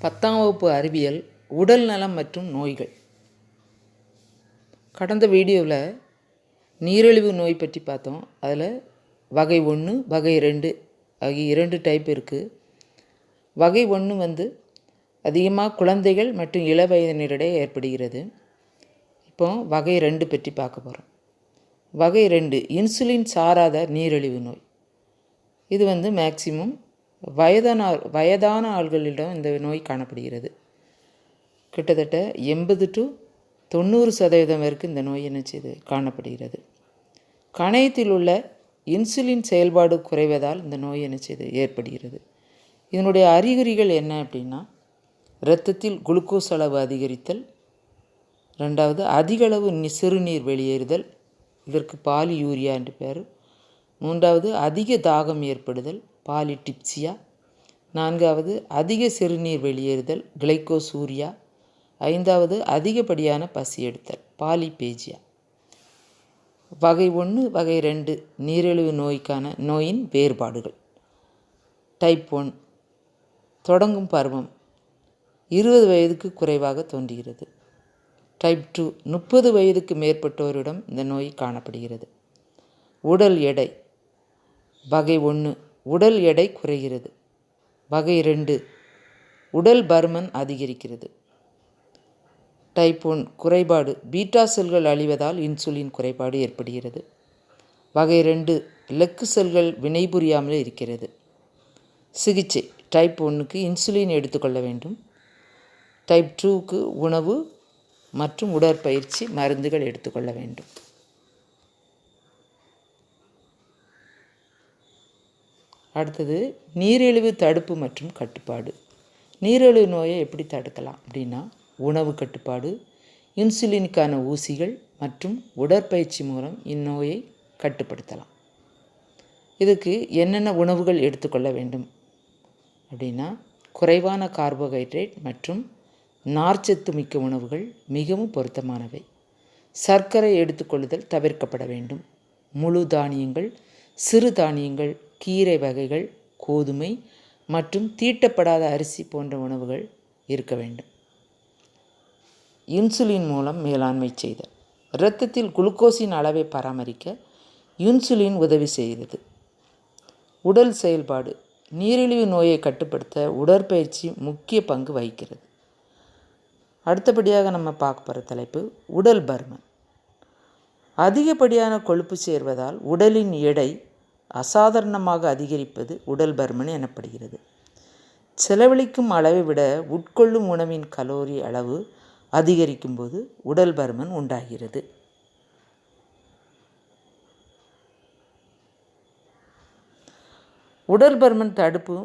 10ஆம் வகுப்பு அறிவியல் உடல் நலம் மற்றும் நோய்கள். கடந்த வீடியோவில் நீரிழிவு நோய் பற்றி பார்த்தோம். அதில் வகை 1 வகை 2 ஆகிய 2 டைப் இருக்குது. வகை 1 அதிகமாக குழந்தைகள் மற்றும் இளவயதினரிடையே ஏற்படுகிறது. இப்போ வகை 2 பற்றி பார்க்க போகிறோம். வகை 2 இன்சுலின் சாராத நீரிழிவு நோய். இது மேக்சிமம் வயதான ஆள்களிடம் இந்த நோய் காணப்படுகிறது. கிட்டத்தட்ட 80 to 90% வரைக்கும் இந்த நோய் காணப்படுகிறது. கணையத்தில் உள்ள இன்சுலின் செயல்பாடு குறைவதால் இந்த நோய் ஏற்படுகிறது. இதனுடைய அறிகுறிகள் என்ன அப்படின்னா, இரத்தத்தில் குளுக்கோஸ் அளவு அதிகரித்தல், 2வது அதிகளவு சிறுநீர் வெளியேறுதல், இதற்கு பாலியூரியா என்று பேர், 3வது அதிக தாகம் ஏற்படுதல் பாலிடிப்சியா, 4வது அதிக சிறுநீர் வெளியேறுதல் கிளைகோசூரியா, 5வது அதிகப்படியான பசி எடுத்தல் பாலிபேஜியா. வகை 1 வகை 2 நீரிழிவு நோயின் வேறுபாடுகள். டைப் 1 தொடங்கும் பருவம் 20 வயதுக்கு குறைவாக தோன்றுகிறது. டைப் 2 30 வயதுக்கு மேற்பட்டோரிடம் இந்த நோய் காணப்படுகிறது. உடல் எடை. வகை 1 உடல் எடை குறைகிறது. வகை 2 உடல் பருமன் அதிகரிக்கிறது. டைப் 1 குறைபாடு. பீட்டா செல்கள் அழிவதால் இன்சுலின் குறைபாடு ஏற்படுகிறது. வகை 2 லெக்கு செல்கள் வினைபுரியாமல் இருக்கிறது. சிகிச்சை. டைப் 1க்கு இன்சுலின் எடுத்துக்கொள்ள வேண்டும். டைப் 2க்கு உணவு மற்றும் உடற்பயிற்சி மருந்துகள் எடுத்துக்கொள்ள வேண்டும். அடுத்தது நீரிழிவு தடுப்பு மற்றும் கட்டுப்பாடு. நீரிழிவு நோயை எப்படி தடுக்கலாம் அப்படின்னா, உணவு கட்டுப்பாடு, இன்சுலினுக்கான ஊசிகள் மற்றும் உடற்பயிற்சி மூலம் இந்நோயை கட்டுப்படுத்தலாம். இதுக்கு என்னென்ன உணவுகள் எடுத்துக்கொள்ள வேண்டும் அப்படின்னா, குறைவான கார்போஹைட்ரேட் மற்றும் நார்ச்சத்து மிக்க உணவுகள் மிகவும் பொருத்தமானவை. சர்க்கரை எடுத்துக்கொள்ளுதல் தவிர்க்கப்பட வேண்டும். முழு தானியங்கள், சிறு தானியங்கள், கீரை வகைகள், கோதுமை மற்றும் தீட்டப்படாத அரிசி போன்ற உணவுகள் இருக்க வேண்டும். இன்சுலின் மூலம் மேலாண்மை செய்தல். இரத்தத்தில் குளுக்கோஸின் அளவை பராமரிக்க இன்சுலின் உதவி செய்கிறது. உடல் செயல்பாடு. நீரிழிவு நோயை கட்டுப்படுத்த உடற்பயிற்சி முக்கிய பங்கு வகிக்கிறது. அடுத்தபடியாக நம்ம பார்க்க போகிற தலைப்பு உடல் பருமன். அதிகப்படியான கொழுப்பு சேர்வதால் உடலின் எடை அசாதாரணமாக அதிகரிப்பது உடல் பருமன் எனப்படுகிறது. செலவழிக்கும் அளவை விட உட்கொள்ளும் உணவின் கலோரி அளவு அதிகரிக்கும் போது உடல் பருமன் உண்டாகிறது. உடல் பருமன் தடுப்பு